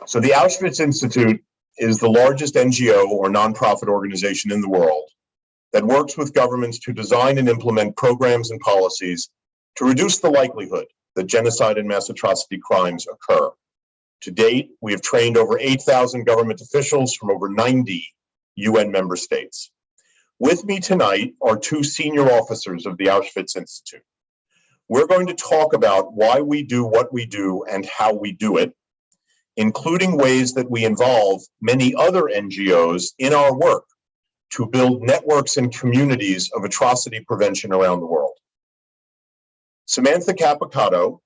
So the Auschwitz Institute is the largest NGO or nonprofit organization in the world that works with governments to design and implement programs and policies to reduce the likelihood that genocide and mass atrocity crimes occur. To date, we have trained over 8,000 government officials from over 90 UN member states. With me tonight are two senior officers of the Auschwitz Institute. We're going to talk about why we do what we do and how we do it, including ways that we involve many other NGOs in our work to build networks and communities of atrocity prevention around the world. Samantha Capicotto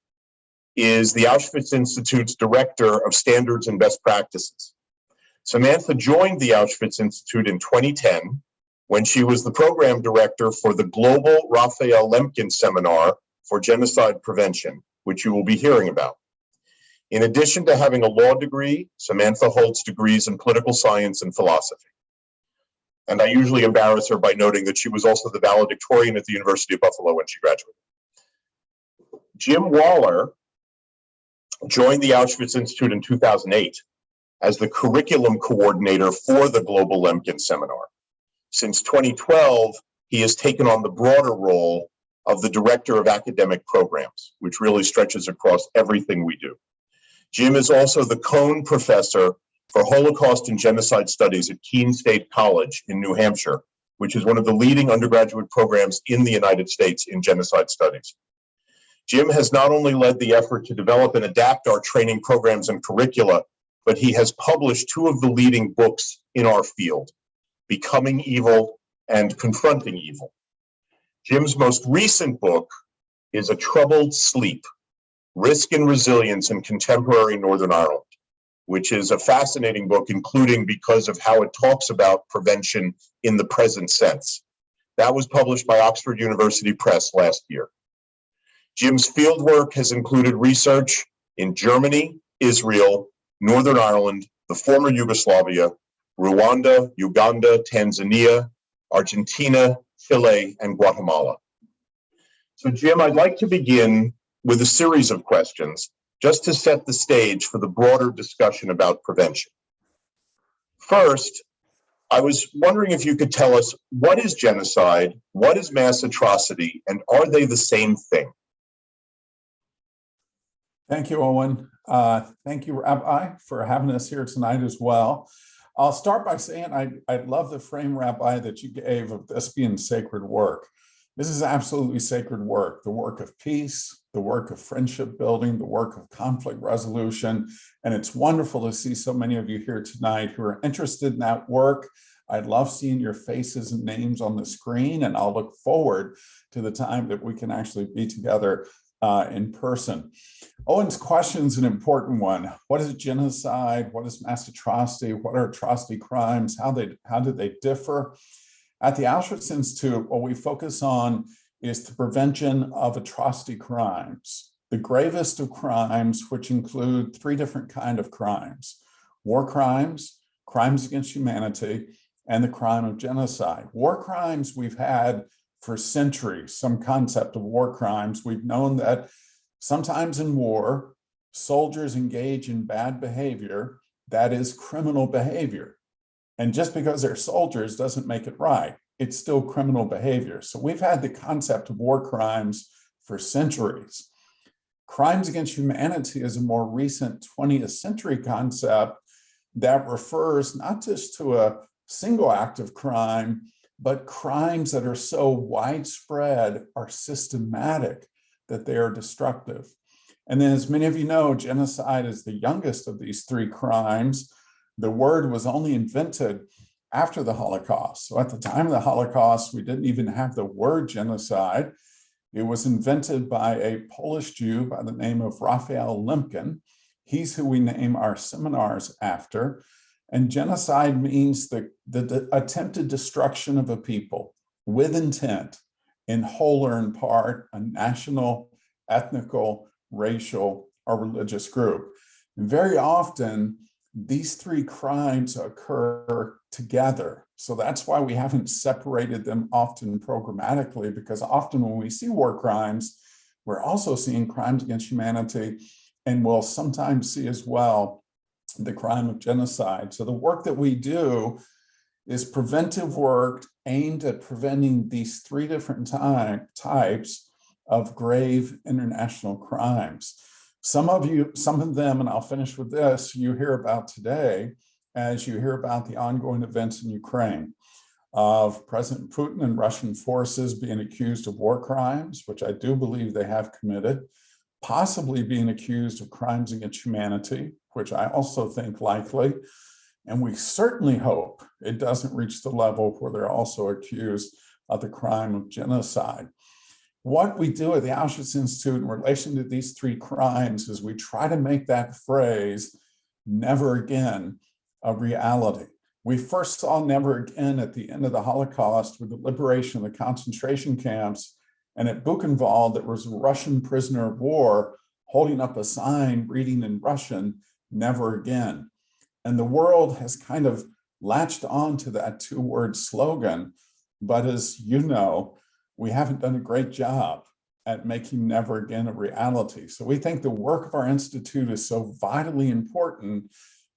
is the Auschwitz Institute's Director of Standards and Best Practices. Samantha joined the Auschwitz Institute in 2010 when she was the program director for the Global Raphaelumkin Seminar for Genocide Prevention, which you will be hearing about. In addition to having a law degree, Samantha holds degrees in political science and philosophy. And I usually embarrass her by noting that she was also the valedictorian at the University of Buffalo when she graduated. Jim Waller joined the Auschwitz Institute in 2008 as the curriculum coordinator for the Global Lemkin Seminar. Since 2012, he has taken on the broader role of the Director of Academic Programs, which really stretches across everything we do. Jim is also the Cohn Professor for Holocaust and Genocide Studies at Keene State College in New Hampshire, which is one of the leading undergraduate programs in the United States in genocide studies. Jim has not only led the effort to develop and adapt our training programs and curricula, but he has published two of the leading books in our field, Becoming Evil and Confronting Evil. Jim's most recent book is A Troubled Sleep, Risk and Resilience in Contemporary Northern Ireland, which is a fascinating book, including because of how it talks about prevention in the present sense. That was published by Oxford University Press last year. Jim's fieldwork has included research in Germany, Israel, Northern Ireland, the former Yugoslavia, Rwanda, Uganda, Tanzania, Argentina, Chile, and Guatemala. So Jim, I'd like to begin with a series of questions just to set the stage for the broader discussion about prevention. First, I was wondering if you could tell us, what is genocide, what is mass atrocity, and are they the same thing? Thank you, Owen. Thank you, Rabbi, for having us here tonight as well. I'll start by saying I love the frame, Rabbi, that you gave of this being sacred work. This is absolutely sacred work, the work of peace, the work of friendship building, the work of conflict resolution. And it's wonderful to see so many of you here tonight who are interested in that work. I love seeing your faces and names on the screen, and I'll look forward to the time that we can actually be together in person. Owen's question is an important one. What is genocide? What is mass atrocity? What are atrocity crimes? How do they differ? At the Auschwitz Institute, what we focus on is the prevention of atrocity crimes, the gravest of crimes, which include three different kinds of crimes: war crimes, crimes against humanity, and the crime of genocide. War crimes we've had for centuries, some concept of war crimes. We've known that sometimes in war, soldiers engage in bad behavior, that is criminal behavior. And just because they're soldiers doesn't make it right. It's still criminal behavior. So we've had the concept of war crimes for centuries. Crimes against humanity is a more recent 20th century concept that refers not just to a single act of crime, but crimes that are so widespread, are systematic, that they are destructive. And then, as many of you know, genocide is the youngest of these three crimes. The word was only invented after the Holocaust. So at the time of the Holocaust, we didn't even have the word genocide. It was invented by a Polish Jew by the name of Raphaelumkin. He's who we name our seminars after. And genocide means the attempted destruction of a people with intent, in whole or in part, a national, ethnical, racial, or religious group. And very often, these three crimes occur together. So that's why we haven't separated them often programmatically, because often when we see war crimes, we're also seeing crimes against humanity, and we'll sometimes see as well the crime of genocide. So the work that we do is preventive work aimed at preventing these three different types of grave international crimes. Some of them, and I'll finish with this, you hear about today as you hear about the ongoing events in Ukraine, of President Putin and Russian forces being accused of war crimes, which I do believe they have committed, possibly being accused of crimes against humanity, which I also think likely. And we certainly hope it doesn't reach the level where they're also accused of the crime of genocide. What we do at the Auschwitz Institute in relation to these three crimes is we try to make that phrase, never again, a reality. We first saw never again at the end of the Holocaust with the liberation of the concentration camps. And at Buchenwald, there was a Russian prisoner of war holding up a sign reading in Russian, never again. And the world has kind of latched on to that two-word slogan. But as you know, we haven't done a great job at making never again a reality. So we think the work of our institute is so vitally important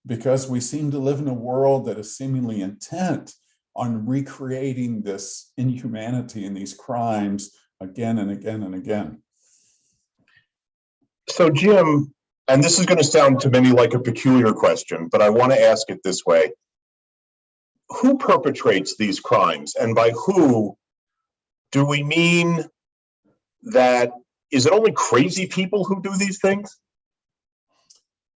because we seem to live in a world that is seemingly intent on recreating this inhumanity and these crimes again and again and again. So Jim, and this is going to sound to many like a peculiar question, but I want to ask it this way. Who perpetrates these crimes? And by who do we mean that, is it only crazy people who do these things?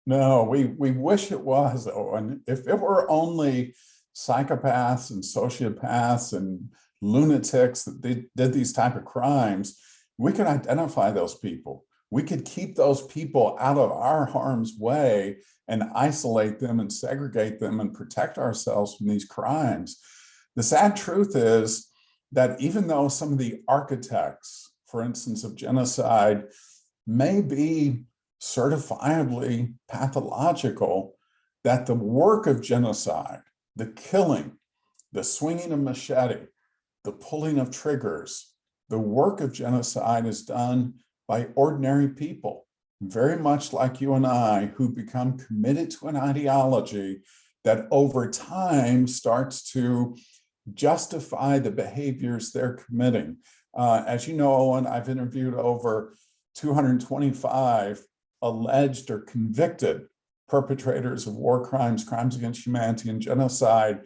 No, we wish it was, Owen. If it were only psychopaths and sociopaths and lunatics that did these type of crimes, we could identify those people. We could keep those people out of our harm's way and isolate them and segregate them and protect ourselves from these crimes. The sad truth is that even though some of the architects, for instance, of genocide may be certifiably pathological, that the work of genocide, the killing, the swinging of machete, the pulling of triggers, the work of genocide is done by ordinary people, very much like you and I, who become committed to an ideology that over time starts to justify the behaviors they're committing. As you know, Owen, I've interviewed over 225 alleged or convicted perpetrators of war crimes, crimes against humanity, and genocide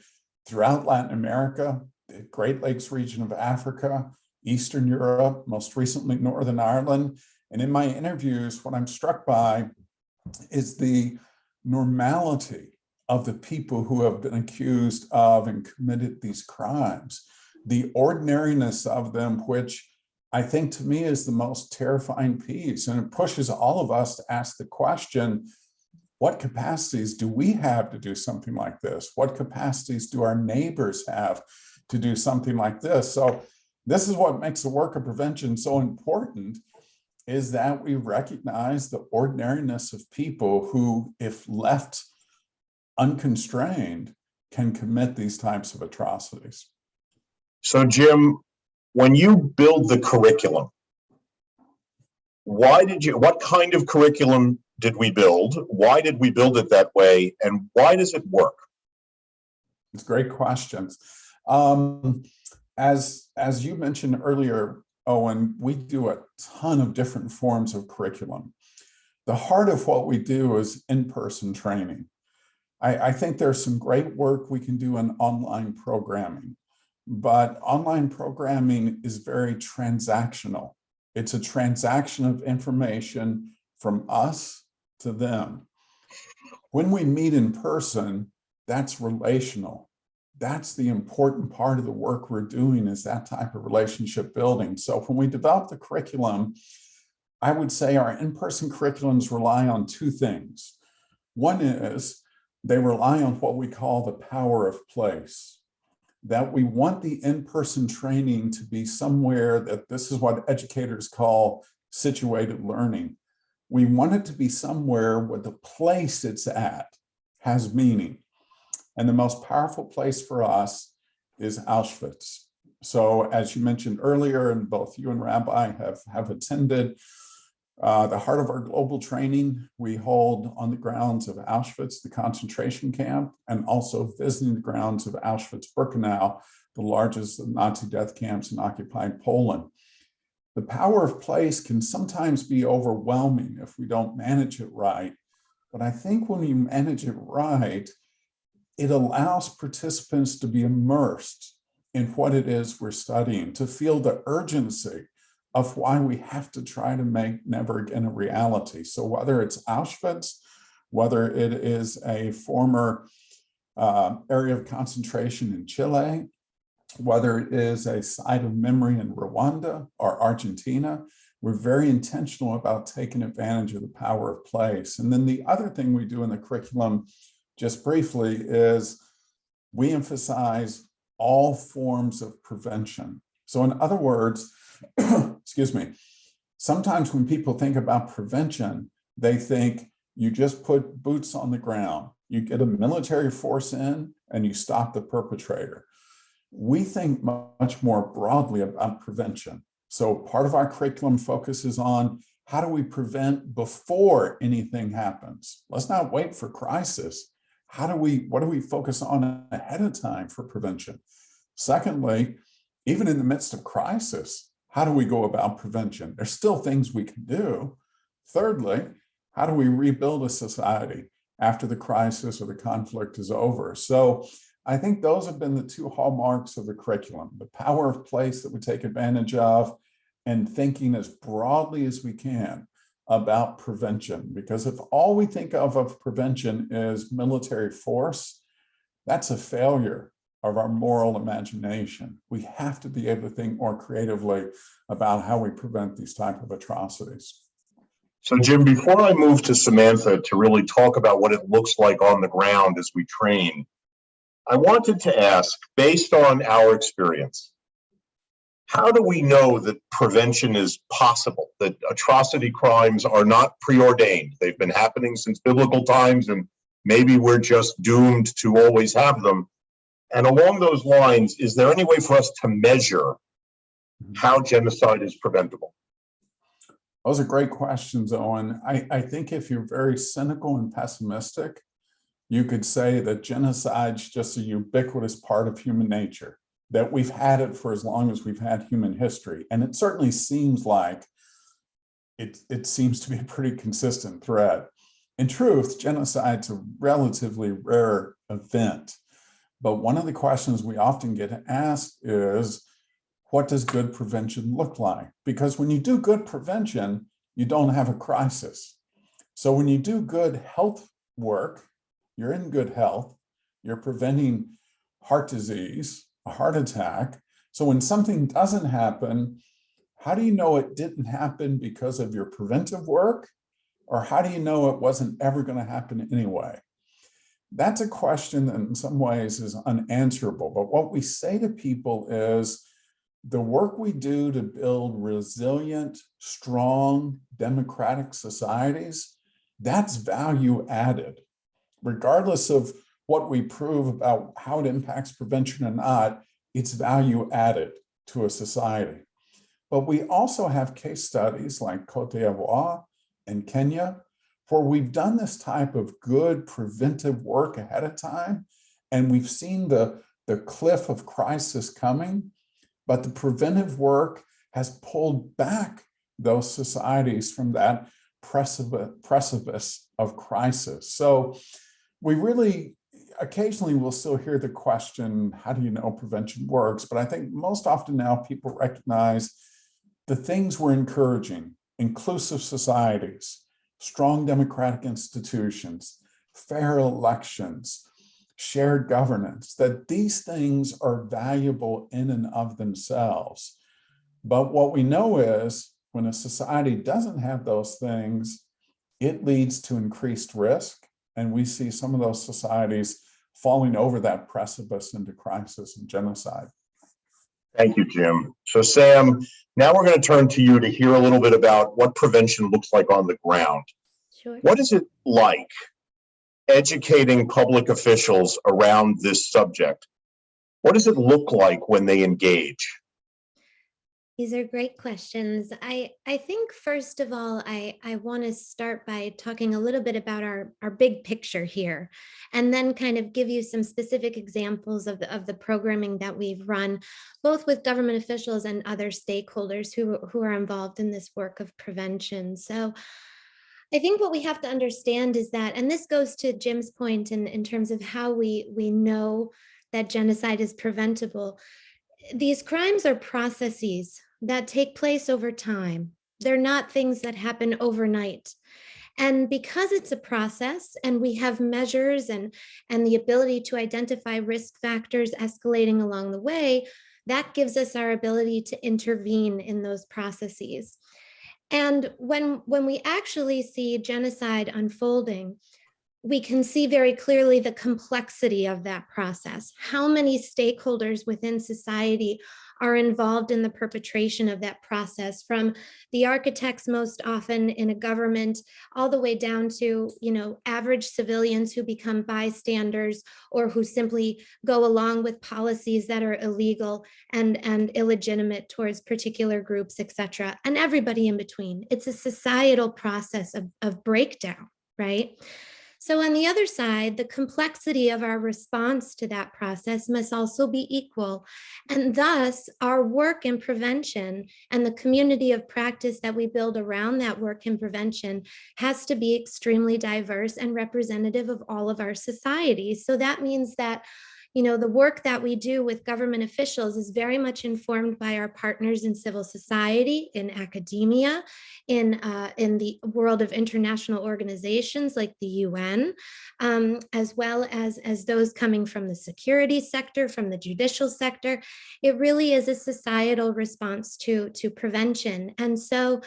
throughout Latin America, the Great Lakes region of Africa, Eastern Europe, most recently Northern Ireland. And in my interviews, what I'm struck by is the normality of the people who have been accused of and committed these crimes, the ordinariness of them, which I think to me is the most terrifying piece. And it pushes all of us to ask the question, what capacities do we have to do something like this? What capacities do our neighbors have to do something like this? So this is what makes the work of prevention so important, is that we recognize the ordinariness of people who, if left unconstrained, can commit these types of atrocities. So Jim, when you build the curriculum, what kind of curriculum did we build? Why did we build it that way? And why does it work? It's great questions. As you mentioned earlier, Owen, we do a ton of different forms of curriculum. The heart of what we do is in-person training. I think there's some great work we can do in online programming, but online programming is very transactional. It's a transaction of information from us to them. When we meet in person, that's relational. That's the important part of the work we're doing, is that type of relationship building. So when we develop the curriculum, I would say our in-person curriculums rely on two things. One is they rely on what we call the power of place, that we want the in-person training to be somewhere that, this is what educators call situated learning. We want it to be somewhere where the place it's at has meaning. And the most powerful place for us is Auschwitz. So as you mentioned earlier, and both you and Rabbi have attended, The heart of our global training we hold on the grounds of Auschwitz, the concentration camp, and also visiting the grounds of Auschwitz-Birkenau, the largest of Nazi death camps in occupied Poland. The power of place can sometimes be overwhelming if we don't manage it right. But I think when we manage it right, it allows participants to be immersed in what it is we're studying, to feel the urgency of why we have to try to make never again a reality. So whether it's Auschwitz, whether it is a former area of concentration in Chile, whether it is a site of memory in Rwanda or Argentina, we're very intentional about taking advantage of the power of place. And then the other thing we do in the curriculum, just briefly, is we emphasize all forms of prevention. So in other words, excuse me, sometimes when people think about prevention, they think you just put boots on the ground, you get a military force in and you stop the perpetrator. We think much more broadly about prevention. So part of our curriculum focuses on how do we prevent before anything happens? Let's not wait for crisis. What do we focus on ahead of time for prevention? Secondly, even in the midst of crisis, how do we go about prevention? There's still things we can do. Thirdly, how do we rebuild a society after the crisis or the conflict is over? So I think those have been the two hallmarks of the curriculum, the power of place that we take advantage of, and thinking as broadly as we can about prevention. Because if all we think of prevention is military force, that's a failure of our moral imagination. We have to be able to think more creatively about how we prevent these type of atrocities. So Jim, before I move to Samantha to really talk about what it looks like on the ground as we train, I wanted to ask, based on our experience, how do we know that prevention is possible, that atrocity crimes are not preordained? They've been happening since biblical times, and maybe we're just doomed to always have them. And along those lines, is there any way for us to measure how genocide is preventable? Those are great questions, Owen. I think if you're very cynical and pessimistic, you could say that genocide is just a ubiquitous part of human nature, that we've had it for as long as we've had human history. And it certainly seems like it seems to be a pretty consistent thread. In truth, genocide's a relatively rare event. But one of the questions we often get asked is, what does good prevention look like? Because when you do good prevention, you don't have a crisis. So when you do good health work, you're in good health, you're preventing heart disease, a heart attack. So when something doesn't happen, how do you know it didn't happen because of your preventive work? Or how do you know it wasn't ever going to happen anyway? That's a question that in some ways is unanswerable. But what we say to people is the work we do to build resilient, strong, democratic societies, that's value added. Regardless of what we prove about how it impacts prevention or not, it's value added to a society. But we also have case studies like Cote d'Ivoire and Kenya, where we've done this type of good preventive work ahead of time, and we've seen the cliff of crisis coming, but the preventive work has pulled back those societies from that precipice of crisis. So we really occasionally will still hear the question, how do you know prevention works? But I think most often now people recognize the things we're encouraging: inclusive societies, strong democratic institutions, fair elections, shared governance, that these things are valuable in and of themselves. But what we know is when a society doesn't have those things, it leads to increased risk. And we see some of those societies falling over that precipice into crisis and genocide. Thank you, Jim. So Sam, now we're going to turn to you to hear a little bit about what prevention looks like on the ground. Sure. What is it like educating public officials around this subject? What does it look like when they engage? These are great questions. I think first of all, I want to start by talking a little bit about our big picture here, and then kind of give you some specific examples of the programming that we've run, both with government officials and other stakeholders who are involved in this work of prevention. So I think what we have to understand is that, and this goes to Jim's point in terms of how we know that genocide is preventable. These crimes are processes that take place over time. They're not things that happen overnight. And because it's a process and we have measures and the ability to identify risk factors escalating along the way, that gives us our ability to intervene in those processes. And when we actually see genocide unfolding, we can see very clearly the complexity of that process. How many stakeholders within society are involved in the perpetration of that process, from the architects most often in a government, all the way down to, average civilians who become bystanders or who simply go along with policies that are illegal and illegitimate towards particular groups, et cetera, and everybody in between. It's a societal process of breakdown, right? So on the other side, the complexity of our response to that process must also be equal. And thus, our work in prevention and the community of practice that we build around that work in prevention has to be extremely diverse and representative of all of our societies. So that means that the work that we do with government officials is very much informed by our partners in civil society, in academia, in the world of international organizations like the UN, as well as those coming from the security sector, from the judicial sector. It really is a societal response to prevention. And so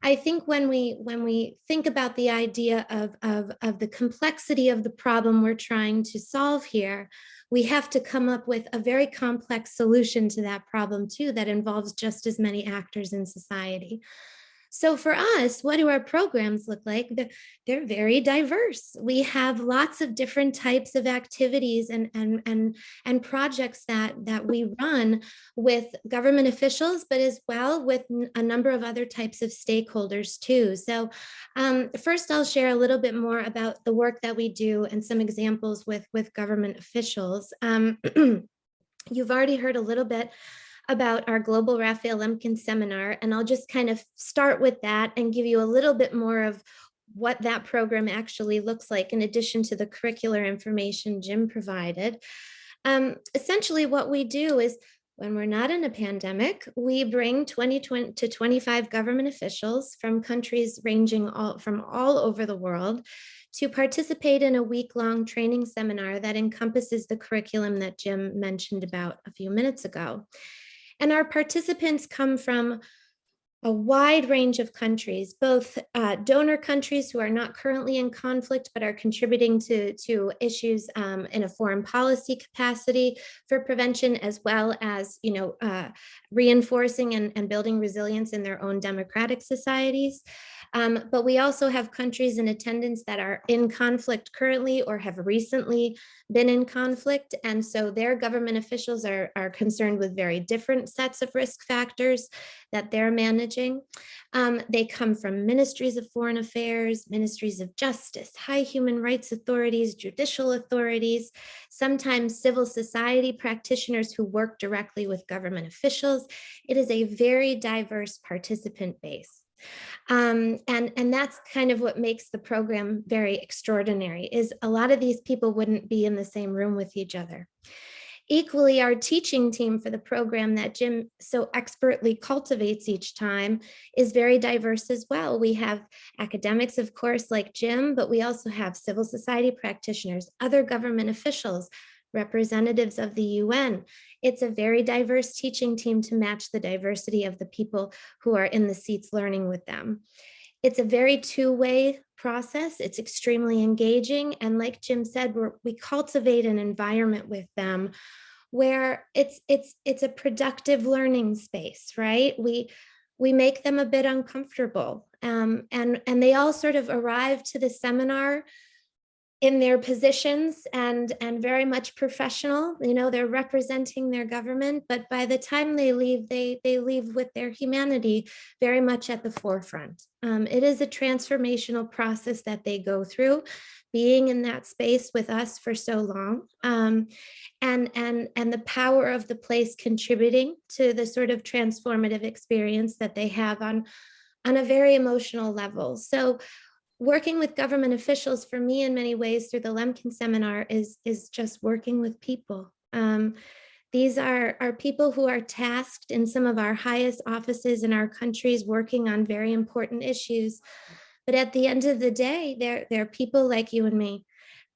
I think when we think about the idea of the complexity of the problem we're trying to solve here, we have to come up with a very complex solution to that problem too, that involves just as many actors in society. So for us, what do our programs look like? They're very diverse. We have lots of different types of activities and projects that we run with government officials, but as well with a number of other types of stakeholders too. So first, I'll share a little bit more about the work that we do and some examples with government officials. You've already heard a little bit about our global Raphaelumkin seminar, and I'll just kind of start with that and give you a little bit more of what that program actually looks like in addition to the curricular information Jim provided. Essentially what we do is, when we're not in a pandemic, we bring 20 to 25 government officials from countries ranging from all over the world to participate in a week-long training seminar that encompasses the curriculum that Jim mentioned about a few minutes ago. And our participants come from a wide range of countries, both donor countries who are not currently in conflict but are contributing to issues in a foreign policy capacity for prevention, as well as reinforcing and building resilience in their own democratic societies. But we also have countries in attendance that are in conflict currently or have recently been in conflict. And so their government officials are concerned with very different sets of risk factors that they're managing. They come from ministries of foreign affairs, ministries of justice, high human rights authorities, judicial authorities, sometimes civil society practitioners who work directly with government officials. It is a very diverse participant base. And that's kind of what makes the program very extraordinary, is a lot of these people wouldn't be in the same room with each other. Equally, our teaching team for the program that Jim so expertly cultivates each time is very diverse as well. We have academics, of course, like Jim, but we also have civil society practitioners, other government officials, representatives of the UN. It's a very diverse teaching team to match the diversity of the people who are in the seats learning with them. It's a very two-way process. It's extremely engaging. And like Jim said, we cultivate an environment with them where it's a productive learning space, right? We make them a bit uncomfortable. And they all sort of arrive to the seminar in their positions and very much professional. You know, they're representing their government, but by the time they leave, they leave with their humanity very much at the forefront. It is a transformational process that they go through, being in that space with us for so long, and the power of the place contributing to the sort of transformative experience that they have on a very emotional level. So working with government officials for me in many ways through the Lemkin seminar is just working with people. These are people who are tasked in some of our highest offices in our countries working on very important issues. But at the end of the day, they're people like you and me.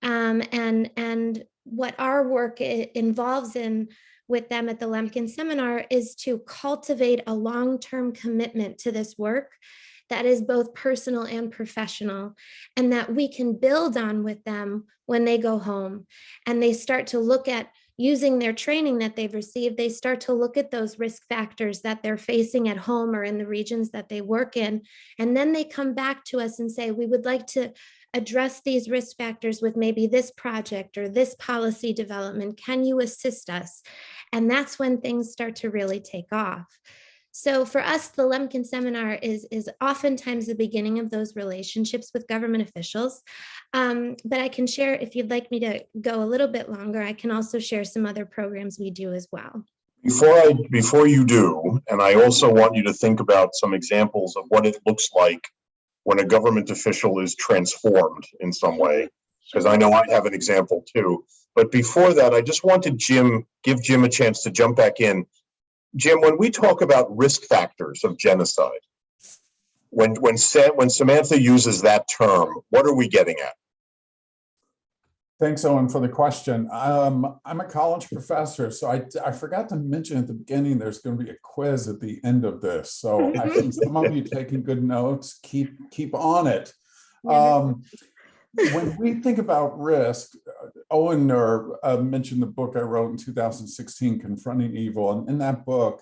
And what our work involves in with them at the Lemkin seminar is to cultivate a long-term commitment to this work that is both personal and professional, and that we can build on with them when they go home and they start to look at using their training that they've received. They start to look at those risk factors that they're facing at home or in the regions that they work in. And then they come back to us and say, we would like to address these risk factors with maybe this project or this policy development. Can you assist us? And that's when things start to really take off. So for us, the Lemkin seminar is oftentimes the beginning of those relationships with government officials. But I can share, if you'd like me to go a little bit longer, I can also share some other programs we do as well. Before you do, and I also want you to think about some examples of what it looks like when a government official is transformed in some way, because I know I have an example too. But before that, I just wanted give Jim a chance to jump back in. Jim, when we talk about risk factors of genocide, when Samantha uses that term, what are we getting at? Thanks, Owen, for the question. I'm a college professor, so I forgot to mention at the beginning there's going to be a quiz at the end of this. So I think some of you taking good notes, keep on it. When we think about risk, Owen mentioned the book I wrote in 2016, Confronting Evil. And in that book,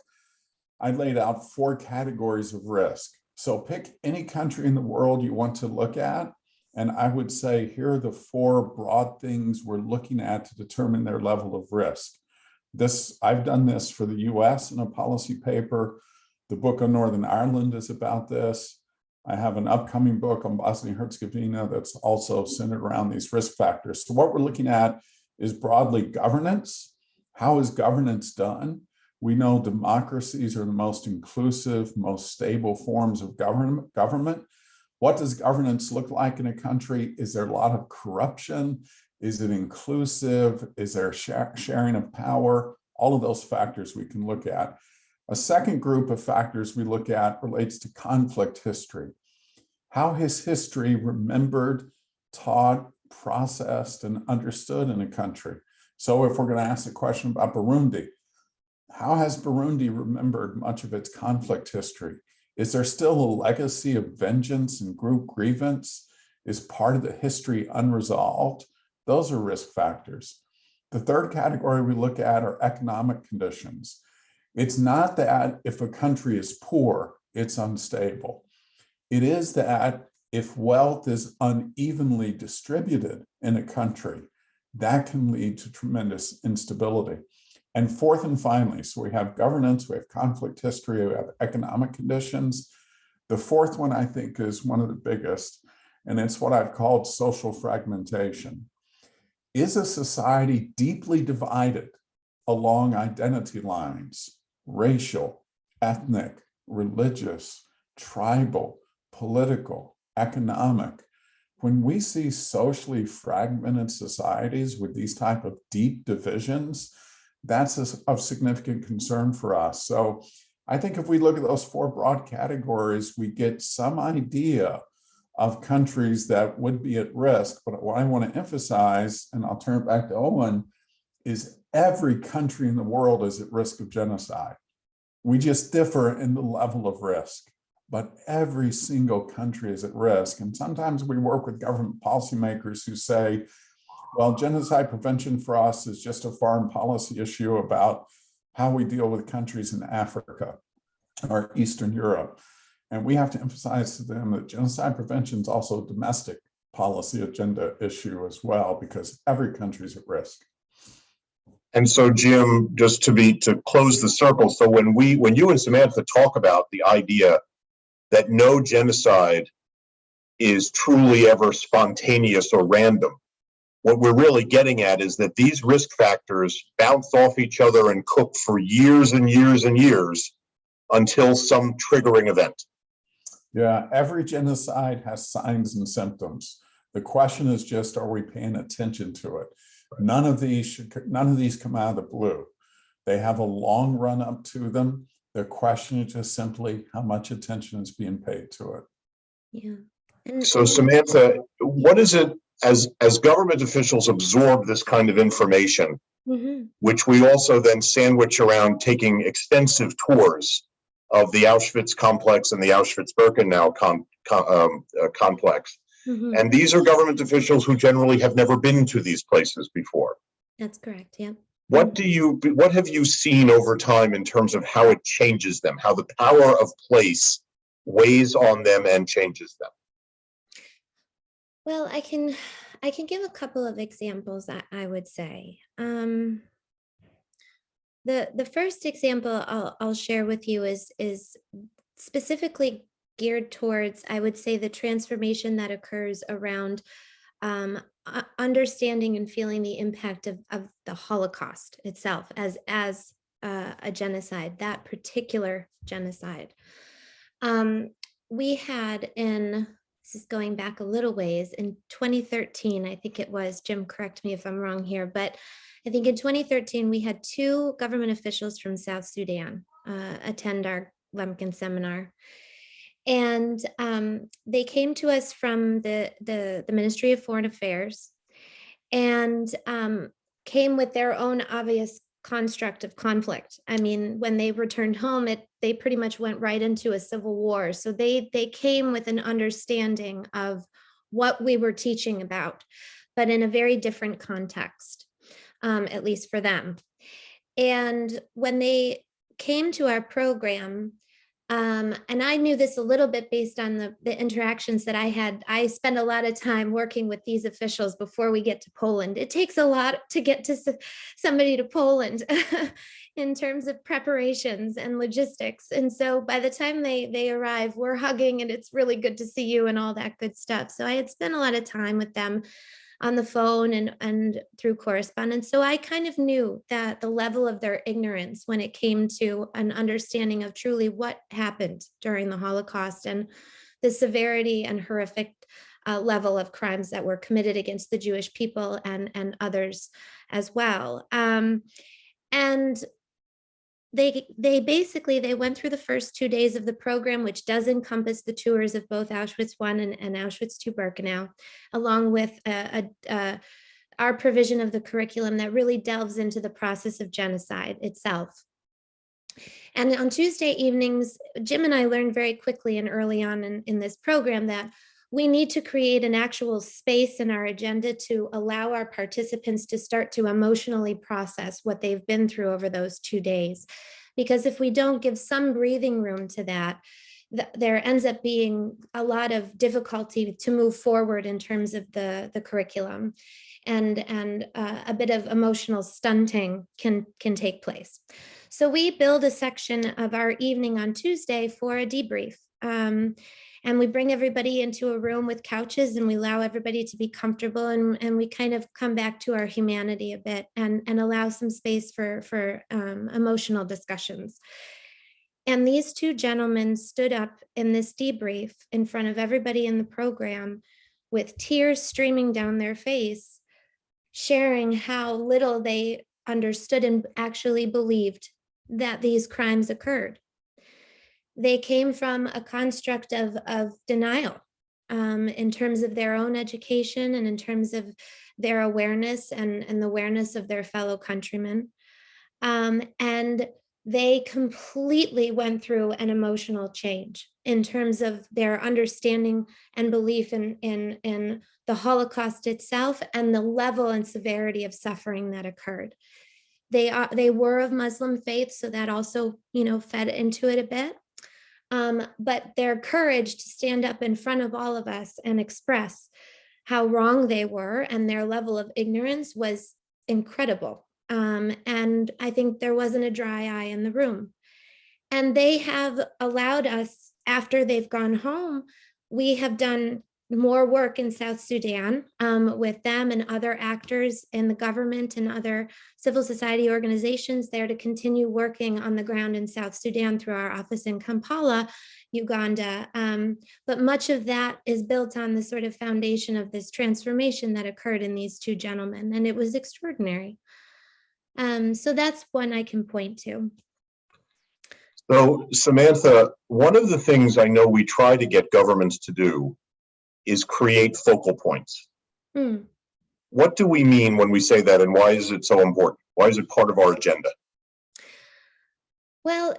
I laid out 4 categories of risk. So pick any country in the world you want to look at. And I would say, here are the 4 broad things we're looking at to determine their level of risk. I've done this for the US in a policy paper. The book on Northern Ireland is about this. I have an upcoming book on Bosnia-Herzegovina that's also centered around these risk factors. So what we're looking at is broadly governance. How is governance done? We know democracies are the most inclusive, most stable forms of government. What does governance look like in a country? Is there a lot of corruption? Is it inclusive? Is there sharing of power? All of those factors we can look at. A second group of factors we look at relates to conflict history. How is history remembered, taught, processed, and understood in a country? So if we're going to ask a question about Burundi, how has Burundi remembered much of its conflict history? Is there still a legacy of vengeance and group grievance? Is part of the history unresolved? Those are risk factors. The third category we look at are economic conditions. It's not that if a country is poor, it's unstable. It is that if wealth is unevenly distributed in a country, that can lead to tremendous instability. And fourth and finally, so we have governance, we have conflict history, we have economic conditions. The fourth one, I think, is one of the biggest, and it's what I've called social fragmentation. Is a society deeply divided along identity lines? Racial, ethnic, religious, tribal, political, economic. When we see socially fragmented societies with these type of deep divisions, that's of significant concern for us. So I think if we look at those 4 broad categories, we get some idea of countries that would be at risk. But what I want to emphasize, and I'll turn it back to Owen, is every country in the world is at risk of genocide. We just differ in the level of risk, but every single country is at risk. And sometimes we work with government policymakers who say, well, genocide prevention for us is just a foreign policy issue about how we deal with countries in Africa or Eastern Europe. And we have to emphasize to them that genocide prevention is also a domestic policy agenda issue as well, because every country's at risk. And so, Jim, just to close the circle, so when you and Samantha talk about the idea that no genocide is truly ever spontaneous or random, what we're really getting at is that these risk factors bounce off each other and cook for years and years and years until some triggering event. Yeah, every genocide has signs and symptoms. The question is just, are we paying attention to it? None of these come out of the blue. They have a long run up to them. The question is just simply how much attention is being paid to it. Yeah. So Samantha, what is it as government officials absorb this kind of information, which we also then sandwich around taking extensive tours of the Auschwitz complex and the Auschwitz-Birkenau complex. And these are government officials who generally have never been to these places before. That's correct, yeah. What have you seen over time in terms of how it changes them, how the power of place weighs on them and changes them? Well, I can give a couple of examples, I would say. The first example I'll share with you is specifically geared towards, I would say, the transformation that occurs around understanding and feeling the impact of the Holocaust itself as a genocide, that particular genocide. We had this is going back a little ways, in 2013, I think it was, Jim, correct me if I'm wrong here, but I think in 2013, we had 2 government officials from South Sudan attend our Lumpkin seminar. And they came to us from the Ministry of Foreign Affairs and came with their own obvious construct of conflict. I mean, when they returned home, they pretty much went right into a civil war. So they came with an understanding of what we were teaching about, but in a very different context, at least for them. And when they came to our program, and I knew this a little bit based on the interactions that I had. I spend a lot of time working with these officials before we get to Poland. It takes a lot to get to somebody to Poland in terms of preparations and logistics. And so by the time they arrive, we're hugging and it's really good to see you and all that good stuff. So I had spent a lot of time with them on the phone and through correspondence. So I kind of knew that the level of their ignorance when it came to an understanding of truly what happened during the Holocaust and the severity and horrific level of crimes that were committed against the Jewish people and others as well. And they basically went through the first 2 days of the program, which does encompass the tours of both Auschwitz I and Auschwitz II-Birkenau, along with our provision of the curriculum that really delves into the process of genocide itself. And on Tuesday evenings, Jim and I learned very quickly and early on in this program that we need to create an actual space in our agenda to allow our participants to start to emotionally process what they've been through over those 2 days. Because if we don't give some breathing room to that, there ends up being a lot of difficulty to move forward in terms of the curriculum, and a bit of emotional stunting can take place. So we build a section of our evening on Tuesday for a debrief. And we bring everybody into a room with couches and we allow everybody to be comfortable, and we kind of come back to our humanity a bit and allow some space for emotional discussions. And these 2 gentlemen stood up in this debrief in front of everybody in the program with tears streaming down their face, sharing how little they understood and actually believed that these crimes occurred. They came from a construct of denial in terms of their own education and in terms of their awareness and the awareness of their fellow countrymen. And they completely went through an emotional change in terms of their understanding and belief in the Holocaust itself and the level and severity of suffering that occurred. They were of Muslim faith, so that also, fed into it a bit. But their courage to stand up in front of all of us and express how wrong they were, and their level of ignorance was incredible. And I think there wasn't a dry eye in the room. And they have allowed us, after they've gone home, we have done more work in South Sudan with them and other actors in the government and other civil society organizations there to continue working on the ground in South Sudan through our office in Kampala, Uganda. But much of that is built on the sort of foundation of this transformation that occurred in these two gentlemen, and it was extraordinary. So that's one I can point to. So, Samantha, one of the things I know we try to get governments to do is create focal points. What do we mean when we say that, and why is it so important? Why is it part of our agenda? Well,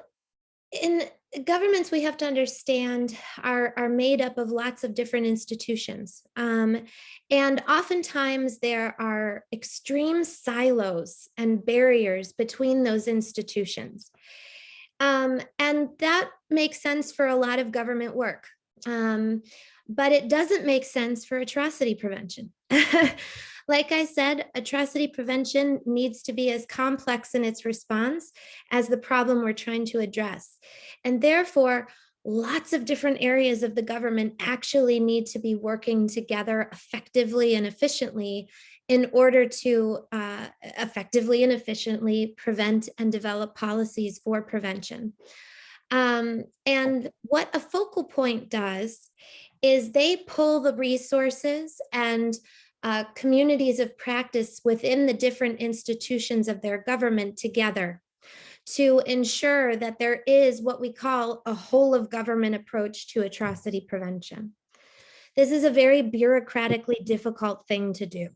in governments, we have to understand are made up of lots of different institutions. And oftentimes there are extreme silos and barriers between those institutions. And that makes sense for a lot of government work. But it doesn't make sense for atrocity prevention. Like I said, atrocity prevention needs to be as complex in its response as the problem we're trying to address. And therefore, lots of different areas of the government actually need to be working together effectively and efficiently in order to effectively and efficiently prevent and develop policies for prevention. And what a focal point does is they pull the resources and communities of practice within the different institutions of their government together to ensure that there is what we call a whole of government approach to atrocity prevention. This is a very bureaucratically difficult thing to do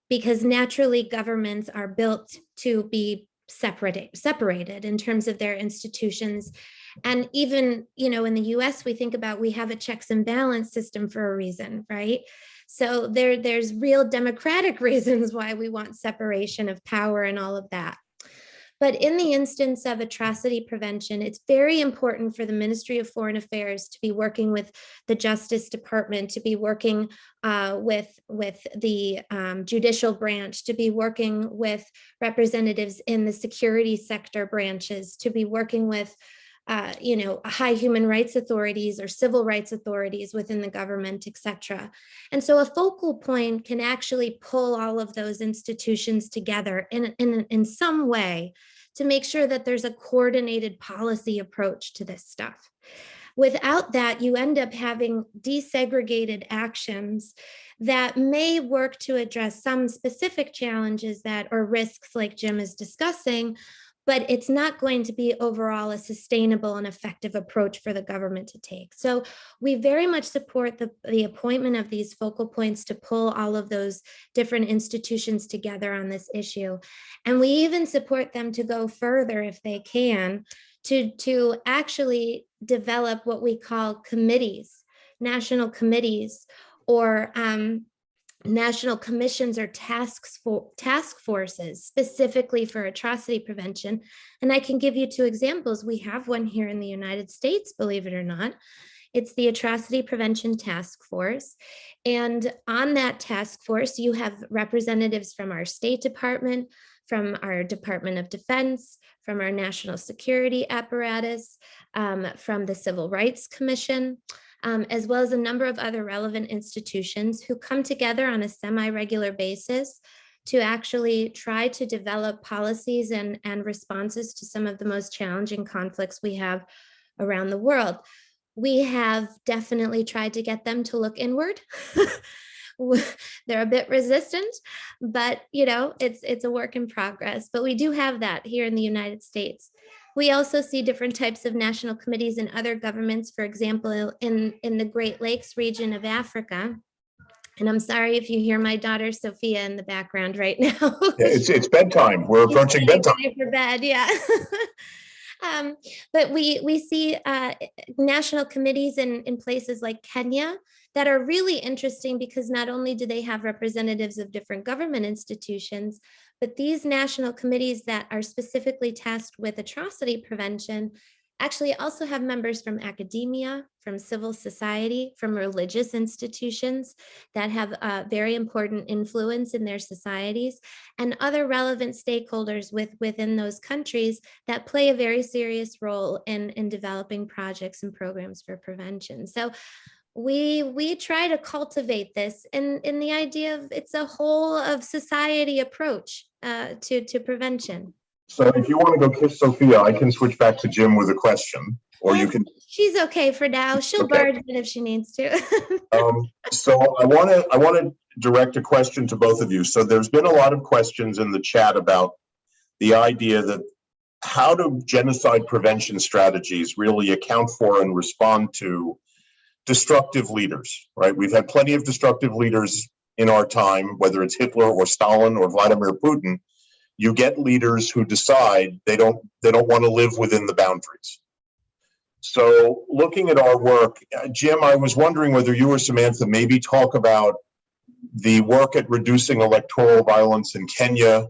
because naturally governments are built to be separated in terms of their institutions. And even, in the US, we think about, we have a checks and balance system for a reason, right? So there's real democratic reasons why we want separation of power and all of that. But in the instance of atrocity prevention, it's very important for the Ministry of Foreign Affairs to be working with the Justice Department, to be working with the judicial branch, to be working with representatives in the security sector branches, to be working with high human rights authorities or civil rights authorities within the government, et cetera. And so a focal point can actually pull all of those institutions together in some way to make sure that there's a coordinated policy approach to this stuff. Without that, you end up having desegregated actions that may work to address some specific challenges or risks like Jim is discussing, but it's not going to be overall a sustainable and effective approach for the government to take. So we very much support the appointment of these focal points to pull all of those different institutions together on this issue. And we even support them to go further if they can, to actually develop what we call committees, national committees, or national commissions or task forces specifically for atrocity prevention. And I can give you two examples. We have one here in the United States, believe it or not. It's the Atrocity Prevention Task Force. And on that task force, you have representatives from our State Department, from our Department of Defense, from our national security apparatus, from the Civil Rights Commission, as well as a number of other relevant institutions who come together on a semi-regular basis to actually try to develop policies and responses to some of the most challenging conflicts we have around the world. We have definitely tried to get them to look inward. They're a bit resistant, but it's a work in progress. But we do have that here in the United States. We also see different types of national committees in other governments, for example, in the Great Lakes region of Africa. And I'm sorry if you hear my daughter Sophia in the background right now. Yeah, it's bedtime. We're approaching bedtime. For bed, yeah. But we see national committees in places like Kenya that are really interesting because not only do they have representatives of different government institutions, but these national committees that are specifically tasked with atrocity prevention actually also have members from academia, from civil society, from religious institutions that have a very important influence in their societies, and other relevant stakeholders within those countries that play a very serious role in developing projects and programs for prevention. So we try to cultivate this in the idea of it's a whole of society approach to prevention. So if you want to go kiss Sophia, I can switch back to Jim with a question, or you can. She's okay for now. She'll barge in if she needs to. So I want to direct a question to both of you. So there's been a lot of questions in the chat about the idea that how do genocide prevention strategies really account for and respond to destructive leaders, right? We've had plenty of destructive leaders in our time, whether it's Hitler or Stalin or Vladimir Putin. You get leaders who decide they don't want to live within the boundaries. So looking at our work, Jim, I was wondering whether you or Samantha maybe talk about the work at reducing electoral violence in Kenya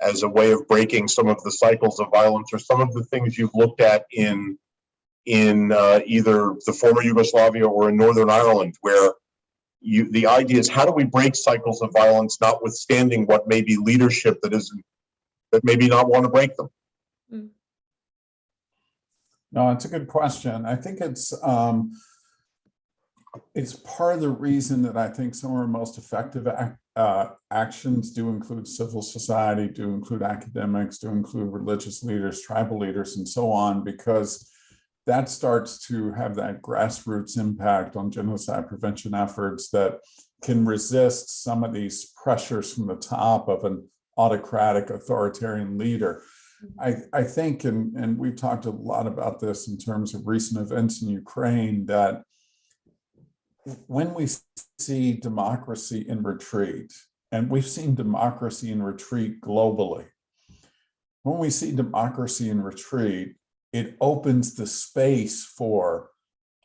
as a way of breaking some of the cycles of violence, or some of the things you've looked at in either the former Yugoslavia or in Northern Ireland, where the idea is how do we break cycles of violence, notwithstanding what may be leadership that maybe not want to break them? No, it's a good question. I think it's part of the reason that I think some of our most effective actions do include civil society, do include academics, do include religious leaders, tribal leaders, and so on, because that starts to have that grassroots impact on genocide prevention efforts that can resist some of these pressures from the top of an autocratic authoritarian leader. I think, and we've talked a lot about this in terms of recent events in Ukraine, that when we see democracy in retreat, and we've seen democracy in retreat globally, when we see democracy in retreat, it opens the space for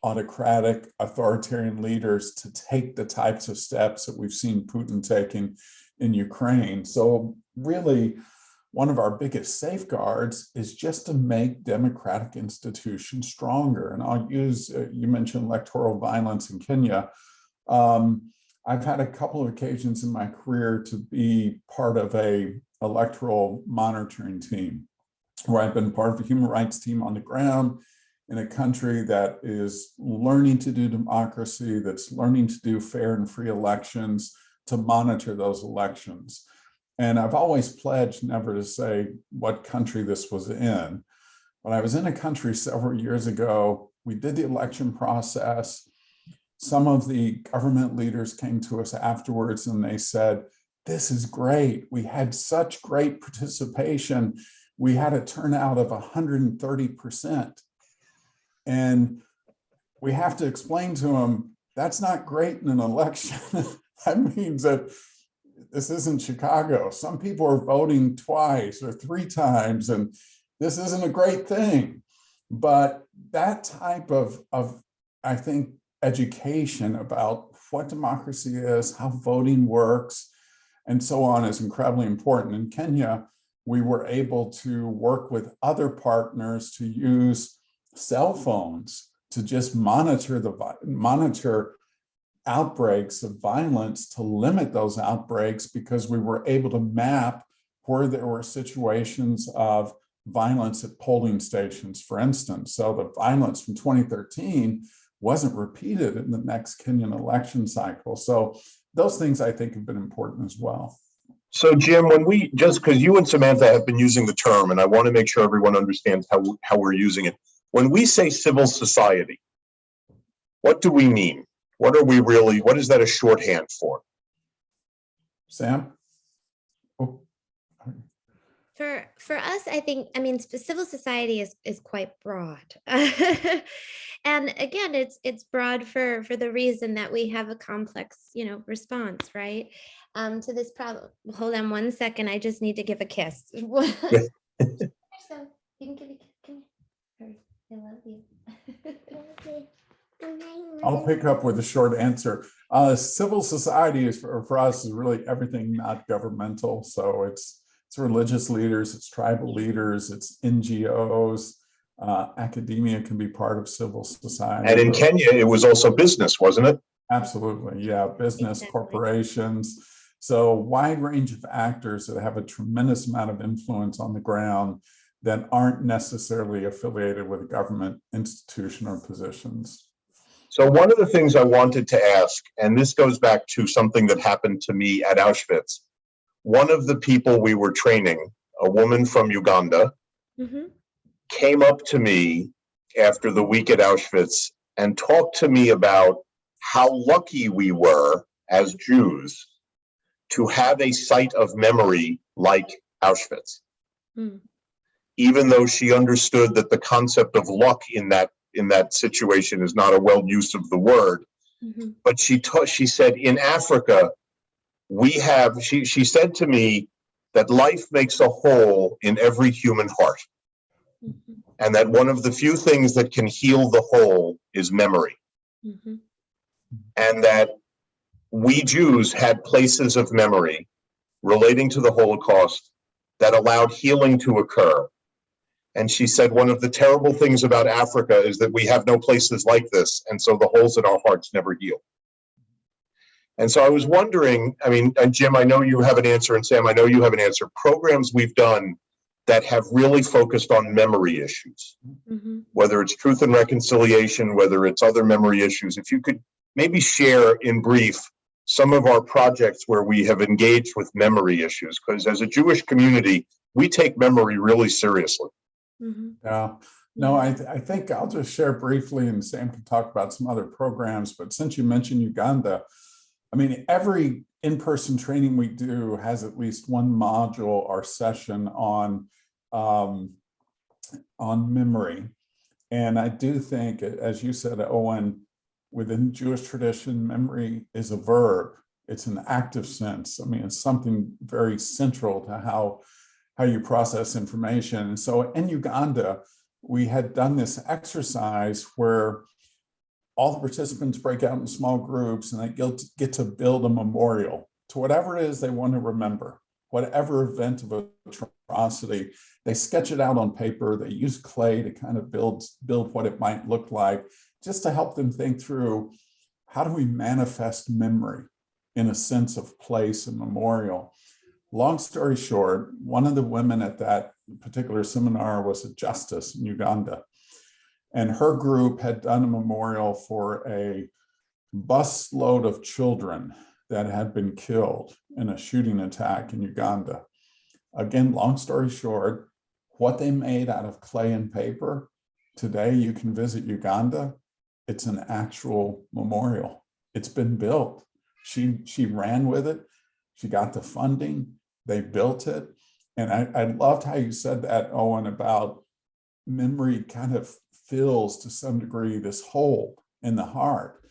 autocratic authoritarian leaders to take the types of steps that we've seen Putin taking in Ukraine. So really, one of our biggest safeguards is just to make democratic institutions stronger. And I'll use, you mentioned electoral violence in Kenya. I've had a couple of occasions in my career to be part of a electoral monitoring team, where I've been part of a human rights team on the ground in a country that is learning to do democracy, that's learning to do fair and free elections, to monitor those elections. And I've always pledged never to say what country this was in. When I was in a country several years ago, we did the election process. Some of the government leaders came to us afterwards and they said, "This is great. We had such great participation. We had a turnout of 130%. And we have to explain to them, that's not great in an election. That means that this isn't Chicago. Some people are voting twice or three times, and this isn't a great thing." But that type of I think, education about what democracy is, how voting works, and so on is incredibly important. In Kenya, we were able to work with other partners to use cell phones to just monitor outbreaks of violence, to limit those outbreaks, because we were able to map where there were situations of violence at polling stations, for instance. So the violence from 2013 wasn't repeated in the next Kenyan election cycle. So those things I think have been important as well. So Jim, when we, just because you and Samantha have been using the term, and I want to make sure everyone understands how we're using it. When we say civil society, what do we mean? What is that a shorthand for? Sam? Oh. For us, I think, civil society is quite broad. And again, it's broad for the reason that we have a complex, response, right? To this problem. Hold on 1 second. I just need to give a kiss. So you can give a kiss. Come here. I love you. I'll pick up with a short answer. Civil society is for us is really everything not governmental. So it's religious leaders, it's tribal leaders, it's NGOs, Academia can be part of civil society. And in Kenya, it was also business, wasn't it? Absolutely, yeah, business, Exactly. corporations. So wide range of actors that have a tremendous amount of influence on the ground that aren't necessarily affiliated with a government institution or positions. So one of the things I wanted to ask, and this goes back to something that happened to me at Auschwitz. One of the people we were training, a woman from Uganda, came up to me after the week at Auschwitz and talked to me about how lucky we were as Jews to have a site of memory like Auschwitz. Even though she understood that the concept of luck in that situation is not a well use of the word, but she said in Africa we have. She said to me that life makes a hole in every human heart, and that one of the few things that can heal the hole is memory, and that we Jews had places of memory relating to the Holocaust that allowed healing to occur. And she said one of the terrible things about Africa is that we have no places like this, and so the holes in our hearts never heal. And so I was wondering, I mean, and Jim, I know you have an answer, and Sam, I know you have an answer. Programs we've done that have really focused on memory issues, whether it's truth and reconciliation, whether it's other memory issues. If you could maybe share in brief some of our projects where we have engaged with memory issues, because as a Jewish community, we take memory really seriously. Yeah, no, I think I'll just share briefly, and Sam can talk about some other programs. But since you mentioned Uganda, I mean, every in-person training we do has at least one module or session on memory. And I do think, as you said, Owen, within Jewish tradition, memory is a verb. It's an active sense. I mean, it's something very central to how you process information. And so in Uganda, we had done this exercise where all the participants break out in small groups and they get to build a memorial to whatever it is they want to remember, whatever event of atrocity. They sketch it out on paper. They use clay to kind of build what it might look like, just to help them think through, how do we manifest memory in a sense of place and memorial? Long story short, one of the women at that particular seminar was a justice in Uganda. And her group had done a memorial for a busload of children that had been killed in a shooting attack in Uganda. Again, long story short, what they made out of clay and paper, today you can visit Uganda, it's an actual memorial. It's been built. She ran with it. She got the funding. They built it. And I loved how you said that, Owen, about memory kind of fills to some degree this hole in the heart.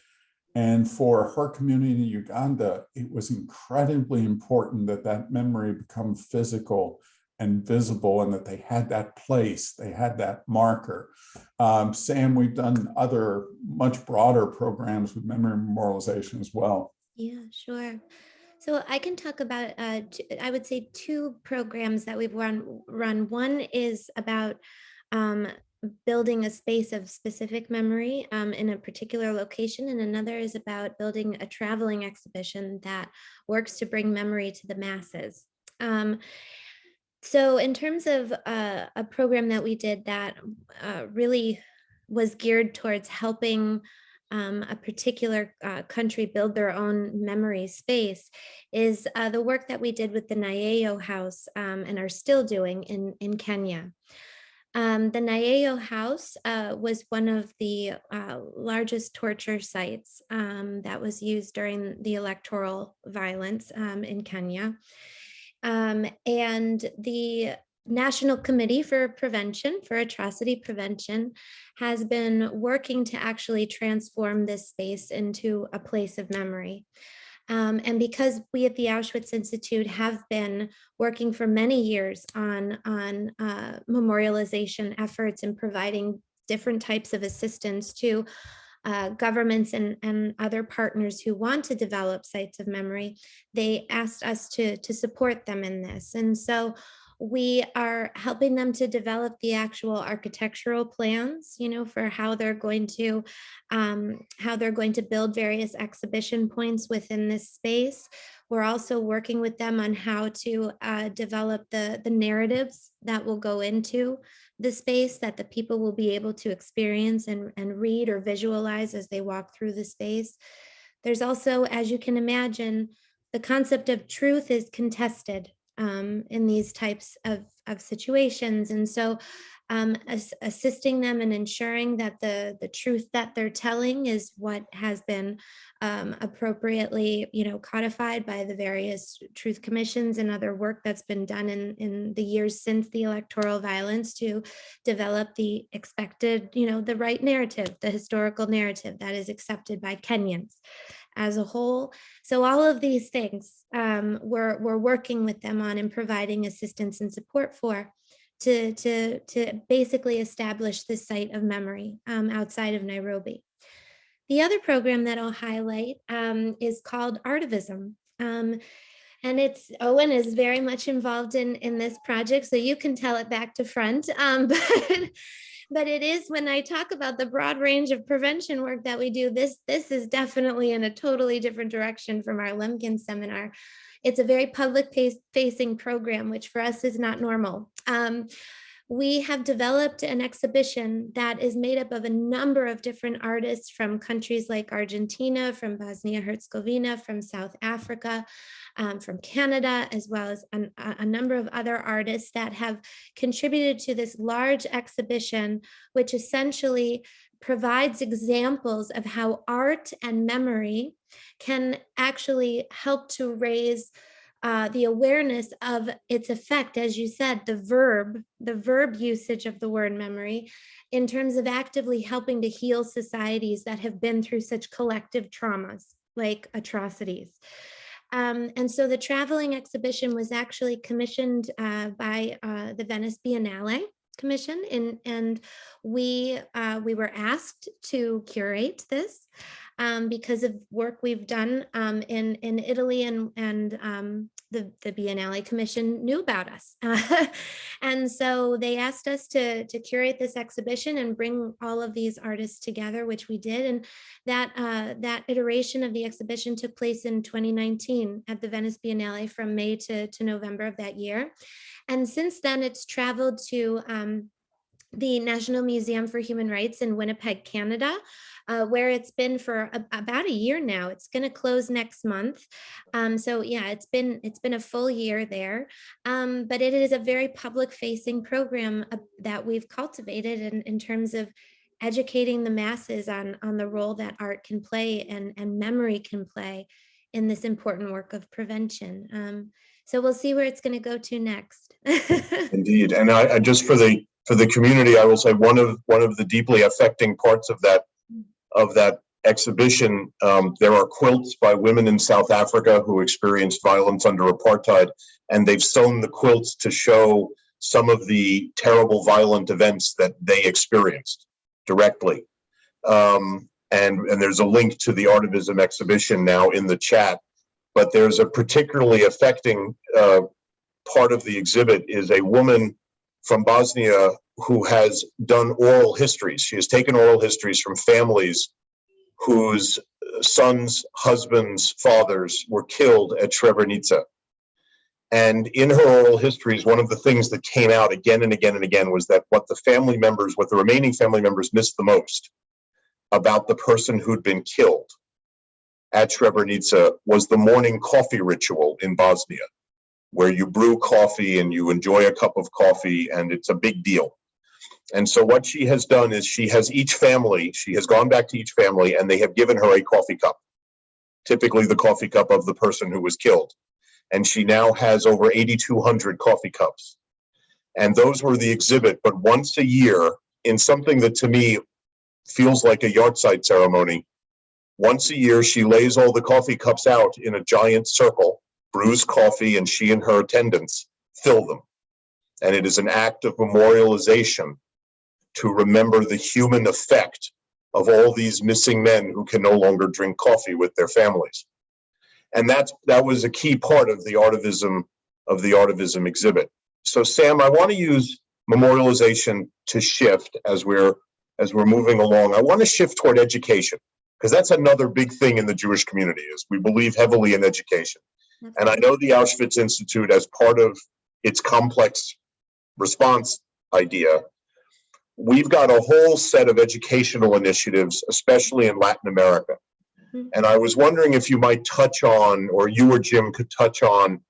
And for her community in Uganda, it was incredibly important that that memory become physical and visible, and that they had that place, they had that marker. Sam, we've done other much broader programs with memory memorialization as well. Yeah, sure. So I can talk about, I would say, two programs that we've run. One is about building a space of specific memory in a particular location, and another is about building a traveling exhibition that works to bring memory to the masses. So in terms of a program that we did that really was geared towards helping a particular country build their own memory space, is the work that we did with the Nyayo House and are still doing in Kenya. The Nyayo House was one of the largest torture sites that was used during the electoral violence in Kenya. And the National Committee for Atrocity Prevention has been working to actually transform this space into a place of memory. And because we at the Auschwitz Institute have been working for many years on memorialization efforts and providing different types of assistance to governments and other partners who want to develop sites of memory, they asked us to support them in this. And so We are helping them to develop the actual architectural plans, for how they're going to build various exhibition points within this space. We're also working with them on how to develop the narratives that will go into the space that the people will be able to experience and read or visualize as they walk through the space. There's also, as you can imagine, the concept of truth is contested in these types of situations. And so assisting them and ensuring that the truth that they're telling is what has been appropriately, codified by the various truth commissions and other work that's been done in the years since the electoral violence to develop the expected, the right narrative, the historical narrative that is accepted by Kenyans as a whole. So all of these things we're working with them on and providing assistance and support for to basically establish this site of memory outside of Nairobi. The other program that I'll highlight is called Artism. And Owen is very much involved in this project, so you can tell it back to front. But it is, when I talk about the broad range of prevention work that we do, this is definitely in a totally different direction from our Lemkin seminar. It's a very public-facing program, which for us is not normal. We have developed an exhibition that is made up of a number of different artists from countries like Argentina, from Bosnia-Herzegovina, from South Africa, from Canada, as well as a number of other artists that have contributed to this large exhibition, which essentially provides examples of how art and memory can actually help to raise the awareness of its effect, as you said, the verb usage of the word memory, in terms of actively helping to heal societies that have been through such collective traumas like atrocities. And so the traveling exhibition was actually commissioned by the Venice Biennale Commission, and we were asked to curate this because of work we've done in Italy, and the Biennale Commission knew about us. And so they asked us to curate this exhibition and bring all of these artists together, which we did. And that iteration of the exhibition took place in 2019 at the Venice Biennale from May to November of that year. And since then, it's traveled to the National Museum for Human Rights in Winnipeg, Canada, where it's been for about a year now. It's going to close next month. So yeah, it's been a full year there. But it is a very public-facing program that we've cultivated in terms of educating the masses on the role that art can play and memory can play in this important work of prevention. So we'll see where it's going to go to next. Indeed, and I just for the community, I will say one of the deeply affecting parts of that exhibition. There are quilts by women in South Africa who experienced violence under apartheid, and they've sewn the quilts to show some of the terrible violent events that they experienced directly. And there's a link to the Artism exhibition now in the chat. But there's a particularly affecting part of the exhibit is a woman from Bosnia who has done oral histories. She has taken oral histories from families whose sons, husbands, fathers were killed at Srebrenica. And in her oral histories, one of the things that came out again and again and again was that what the remaining family members missed the most about the person who'd been killed at Srebrenica was the morning coffee ritual in Bosnia, where you brew coffee and you enjoy a cup of coffee, and it's a big deal. And so what she has done is she has gone back to each family, and they have given her a coffee cup, typically the coffee cup of the person who was killed. And she now has over 8,200 coffee cups. And those were the exhibit, but once a year, in something that to me feels like a yahrzeit ceremony, once a year, she lays all the coffee cups out in a giant circle, brews coffee, and she and her attendants fill them. And it is an act of memorialization to remember the human effect of all these missing men who can no longer drink coffee with their families. And that was a key part of the Artism exhibit. So Sam, I want to use memorialization to shift as we're moving along. I want to shift toward education, because that's another big thing in the Jewish community, is we believe heavily in education. And I know the Auschwitz Institute, as part of its complex response idea, we've got a whole set of educational initiatives, especially in Latin America. And I was wondering if you might touch on, or you or Jim could touch on,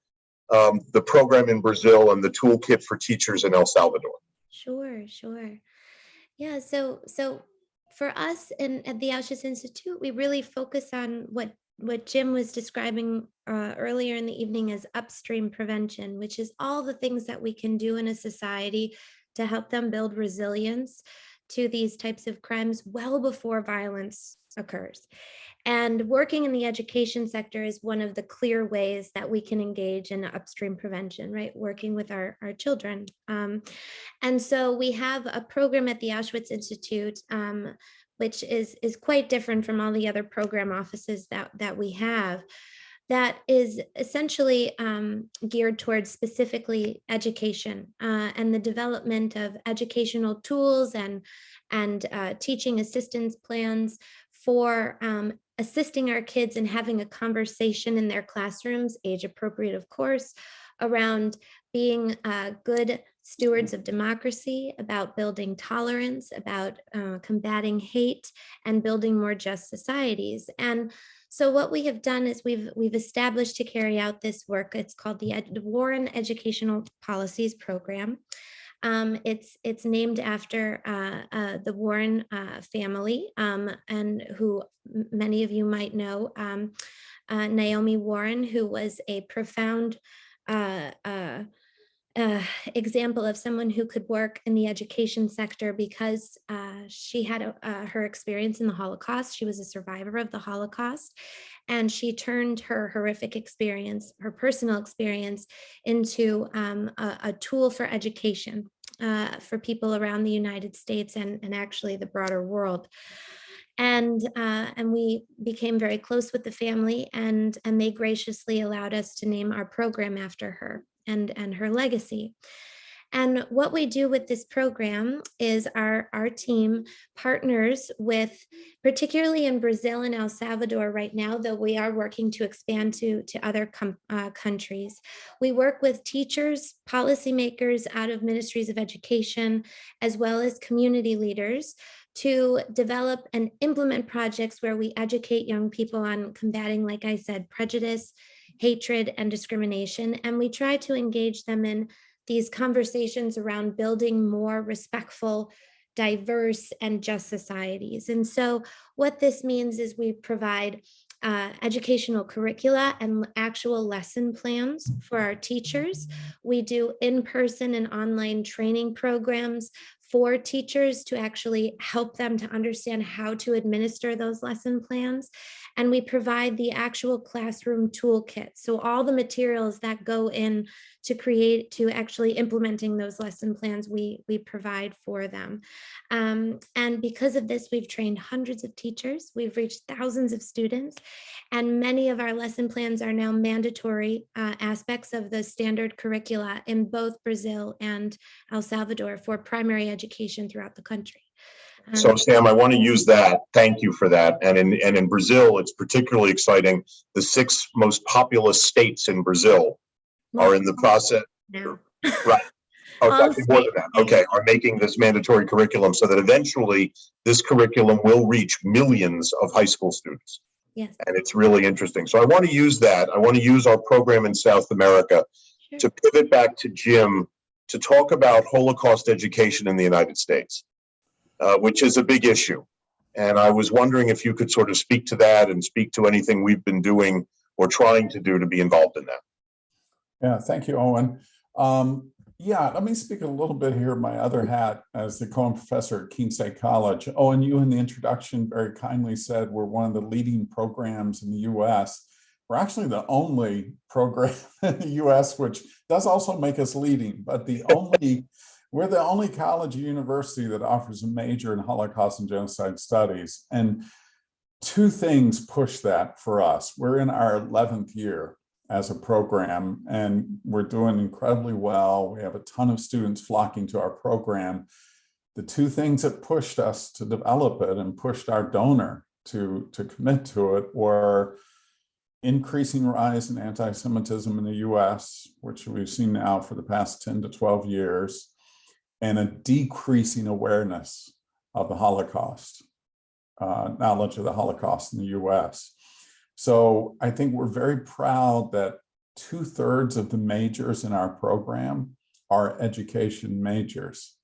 the program in Brazil and the toolkit for teachers in El Salvador. Sure. Yeah, so for us at the Auschwitz Institute, we really focus on what Jim was describing earlier in the evening as upstream prevention, which is all the things that we can do in a society to help them build resilience to these types of crimes well before violence occurs. And working in the education sector is one of the clear ways that we can engage in upstream prevention, right? Working with our children. And so we have a program at the Auschwitz Institute, which is quite different from all the other program offices that we have, that is essentially geared towards specifically education and the development of educational tools and teaching assistance plans for assisting our kids in having a conversation in their classrooms, age appropriate, of course, around being good stewards of democracy, about building tolerance, about combating hate, and building more just societies. And so what we have done is we've established to carry out this work. It's called the Warren Educational Policies Program. It's named after the Warren family, and who many of you might know, Naomi Warren, who was a profound example of someone who could work in the education sector because she had her experience in the Holocaust. She was a survivor of the Holocaust, and she turned her horrific experience, her personal experience, into a tool for education for people around the United States and actually the broader world. And we became very close with the family, and they graciously allowed us to name our program after her and her legacy. And what we do with this program is our team partners with, particularly in Brazil and El Salvador right now, though we are working to expand to other countries. We work with teachers, policymakers out of ministries of education, as well as community leaders, to develop and implement projects where we educate young people on combating, like I said, prejudice, hatred, and discrimination. And we try to engage them in these conversations around building more respectful, diverse, and just societies. And so what this means is we provide educational curricula and actual lesson plans for our teachers. We do in-person and online training programs for teachers to actually help them to understand how to administer those lesson plans. And we provide the actual classroom toolkit. So all the materials that go in to actually implementing those lesson plans, we provide for them. And because of this, we've trained hundreds of teachers. We've reached thousands of students. And many of our lesson plans are now mandatory aspects of the standard curricula in both Brazil and El Salvador for primary education throughout the country. So Sam, I want to use that. Thank you for that. And in Brazil, it's particularly exciting. The 6 most populous states in Brazil are in the process. Now. Right. Oh, it's actually more than that. Okay, are making this mandatory curriculum so that eventually this curriculum will reach millions of high school students. Yes. And it's really interesting. So I want to use that. I want to use our program in South America to pivot back to Jim to talk about Holocaust education in the United States, which is a big issue. And I was wondering if you could sort of speak to that and speak to anything we've been doing or trying to do to be involved in that. Yeah, thank you, Owen. Yeah, let me speak a little bit here, my other hat as the Cohen Professor at Keene State College. Owen, you in the introduction very kindly said we're one of the leading programs in the US. We're actually the only program in the US, which does also make us leading, but we're the only college or university that offers a major in Holocaust and genocide studies. And 2 things push that for us. We're in our 11th year. as a program, and we're doing incredibly well. We have a ton of students flocking to our program. The two things that pushed us to develop it and pushed our donor to commit to it were increasing rise in anti-Semitism in the US, which we've seen now for the past 10 to 12 years, and a decreasing awareness of the Holocaust, knowledge of the Holocaust in the US. So I think we're very proud that 2/3 of the majors in our program are education majors.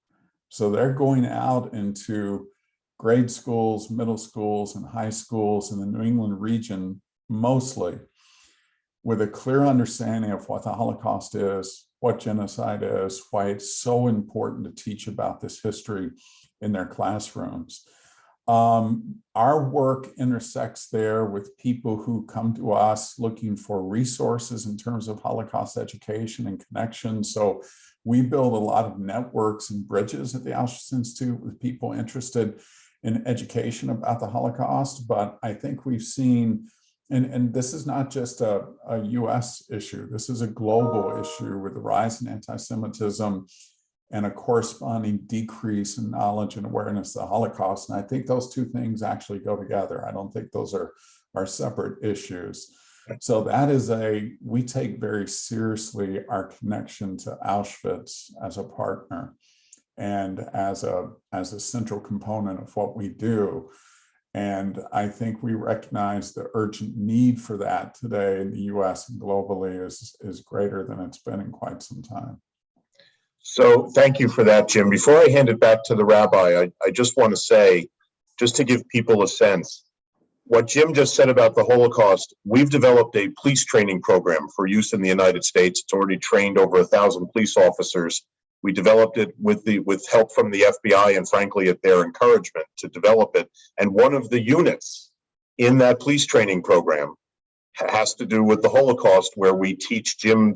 So they're going out into grade schools, middle schools, and high schools in the New England region, mostly, with a clear understanding of what the Holocaust is, what genocide is, why it's so important to teach about this history in their classrooms. Our work intersects there with people who come to us looking for resources in terms of Holocaust education and connections. So we build a lot of networks and bridges at the Auschwitz Institute with people interested in education about the Holocaust. But I think we've seen, and this is not just a US issue, this is a global issue with the rise in anti-Semitism and a corresponding decrease in knowledge and awareness of the Holocaust. And I think those two things actually go together. I don't think those are separate issues. So that is we take very seriously our connection to Auschwitz as a partner and as a central component of what we do. And I think we recognize the urgent need for that today in the US and globally is greater than it's been in quite some time. So thank you for that, Jim. Before I hand it back to the rabbi, I just want to say, just to give people a sense, what Jim just said about the Holocaust, we've developed a police training program for use in the United States. It's already trained over 1,000 police officers. We developed it with help from the FBI and frankly at their encouragement to develop it. And one of the units in that police training program has to do with the Holocaust, where we teach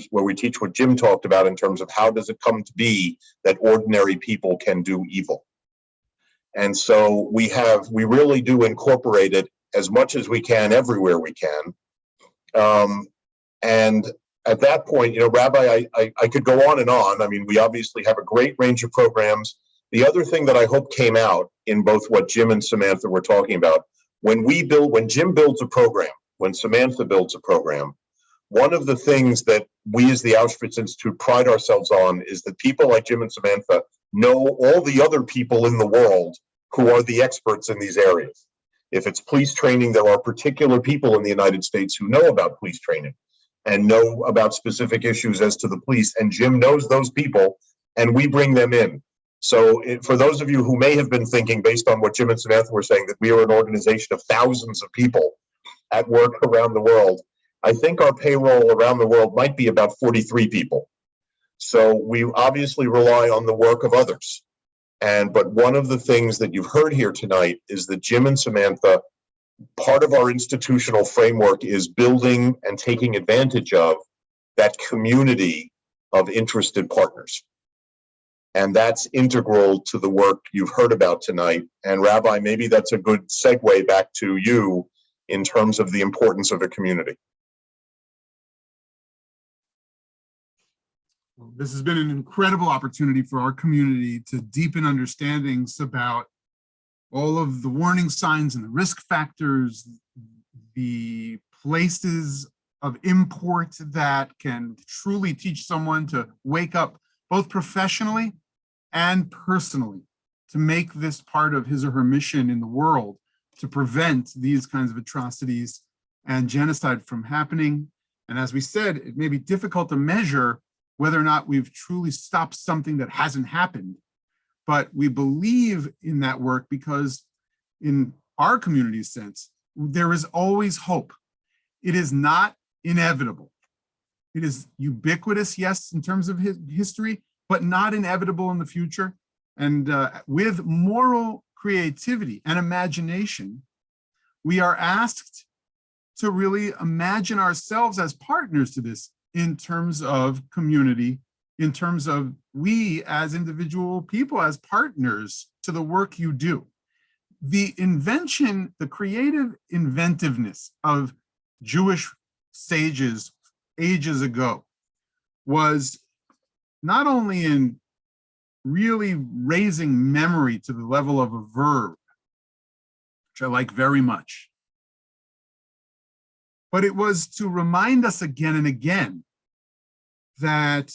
what Jim talked about in terms of how does it come to be that ordinary people can do evil. And so we really do incorporate it as much as we can everywhere we can. And at that point, Rabbi, I could go on and on. I mean, we obviously have a great range of programs. The other thing that I hope came out in both what Jim and Samantha were talking about, when Jim builds a program, when Samantha builds a program, one of the things that we as the Auschwitz Institute pride ourselves on is that people like Jim and Samantha know all the other people in the world who are the experts in these areas. If it's police training, there are particular people in the United States who know about police training and know about specific issues as to the police, and Jim knows those people, and we bring them in. So for those of you who may have been thinking, based on what Jim and Samantha were saying, that we are an organization of thousands of people at work around the world, I think our payroll around the world might be about 43 people. So we obviously rely on the work of others. But one of the things that you've heard here tonight is that Jim and Samantha, part of our institutional framework is building and taking advantage of that community of interested partners. And that's integral to the work you've heard about tonight. And Rabbi, maybe that's a good segue back to you in terms of the importance of a community. This has been an incredible opportunity for our community to deepen understandings about all of the warning signs and the risk factors, the places of import that can truly teach someone to wake up both professionally and personally to make this part of his or her mission in the world to prevent these kinds of atrocities and genocide from happening. And as we said, it may be difficult to measure whether or not we've truly stopped something that hasn't happened, but we believe in that work because in our community's sense, there is always hope. It is not inevitable. It is ubiquitous, yes, in terms of history, but not inevitable in the future. And with moral creativity and imagination, we are asked to really imagine ourselves as partners to this in terms of community, in terms of we as individual people, as partners to the work you do. The invention, the creative inventiveness of Jewish sages ages ago was not only in really raising memory to the level of a verb, which I like very much, but it was to remind us again and again that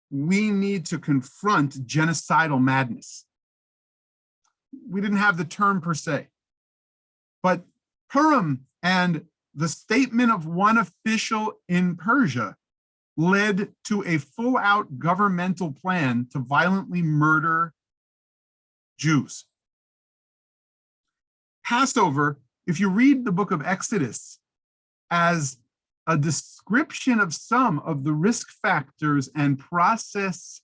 we need to confront genocidal madness. We didn't have the term per se, but Purim and the statement of one official in Persia led to a full-out governmental plan to violently murder Jews. Passover, if you read the book of Exodus as a description of some of the risk factors and process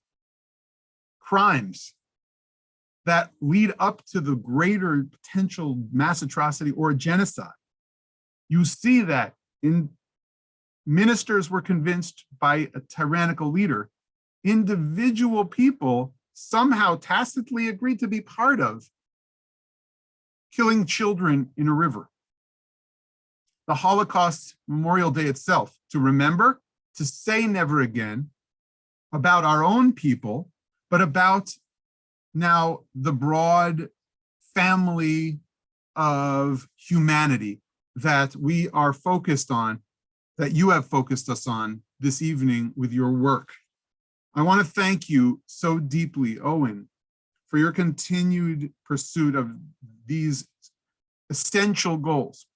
crimes that lead up to the greater potential mass atrocity or genocide, you see that ministers were convinced by a tyrannical leader, individual people somehow tacitly agreed to be part of killing children in a river. The Holocaust Memorial Day itself, to remember, to say never again about our own people, but about now the broad family of humanity that we are focused on, that you have focused us on this evening with your work. I want to thank you so deeply, Owen, for your continued pursuit of these essential goals.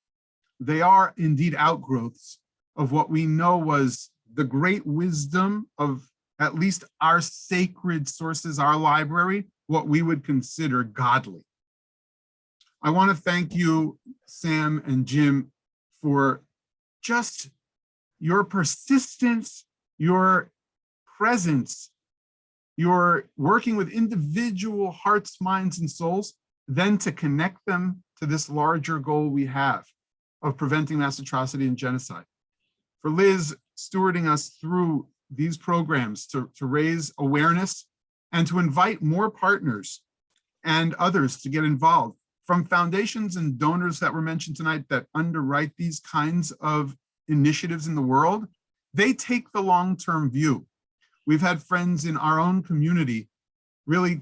They are indeed outgrowths of what we know was the great wisdom of at least our sacred sources, our library, what we would consider godly. I want to thank you, Sam and Jim, for just your persistence, your presence, your working with individual hearts, minds, and souls, then to connect them to this larger goal we have of preventing mass atrocity and genocide. For Liz stewarding us through these programs to raise awareness and to invite more partners and others to get involved, from foundations and donors that were mentioned tonight that underwrite these kinds of initiatives in the world. They take the long-term view. We've had friends in our own community really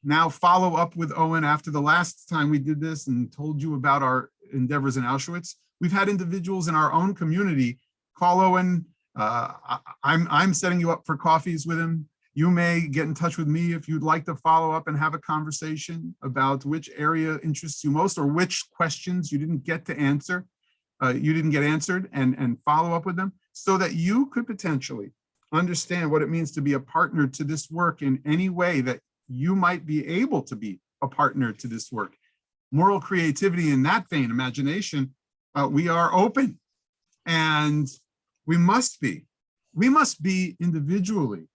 now follow up with Owen after the last time we did this and told you about our endeavors in Auschwitz. We've had individuals in our own community call Owen. I'm setting you up for coffees with him. You may get in touch with me if you'd like to follow up and have a conversation about which area interests you most or which questions you didn't get to answer, answered, and follow up with them so that you could potentially understand what it means to be a partner to this work in any way that you might be able to be a partner to this work. Moral creativity in that vein, imagination, we are open, and we must be individually.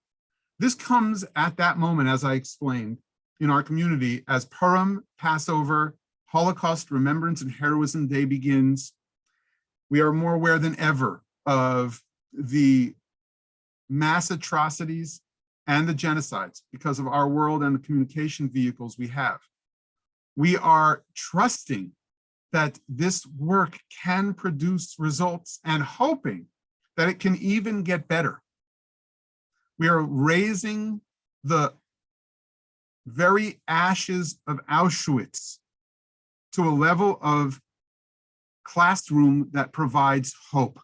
This comes at that moment, as I explained, in our community as Purim, Passover, Holocaust Remembrance and Heroism Day begins. We are more aware than ever of the mass atrocities and the genocides because of our world and the communication vehicles we have. We are trusting that this work can produce results and hoping that it can even get better. We are raising the very ashes of Auschwitz to a level of classroom that provides hope.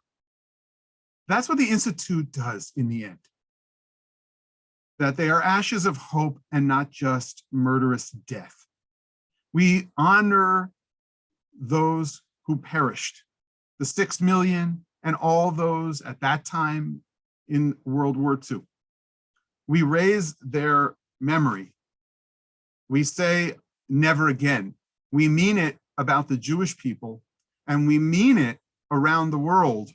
That's what the Institute does in the end. That they are ashes of hope and not just murderous death. We honor those who perished, the 6 million and all those at that time in World War II. We raise their memory. We say never again. We mean it about the Jewish people, and we mean it around the world.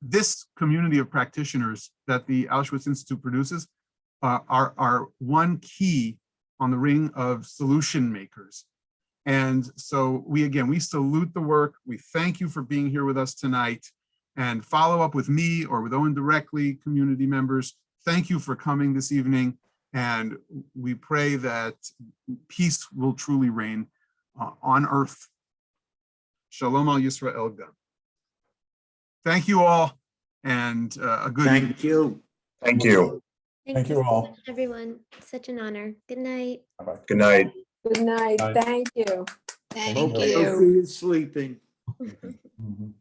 This community of practitioners that the Auschwitz Institute produces are one key on the ring of solution makers. And so we salute the work. We thank you for being here with us tonight, and follow up with me or with Owen directly, community members. Thank you for coming this evening, and we pray that peace will truly reign on earth. Shalom al Yisrael Gam. Thank you all. and a good evening. Thank you. Thank you. Thank you so all. much, everyone. Such an honor. Good night. Bye-bye. Good night. Good night. Bye. Thank you. Thank Hope you. Sophie is sleeping. Mhm.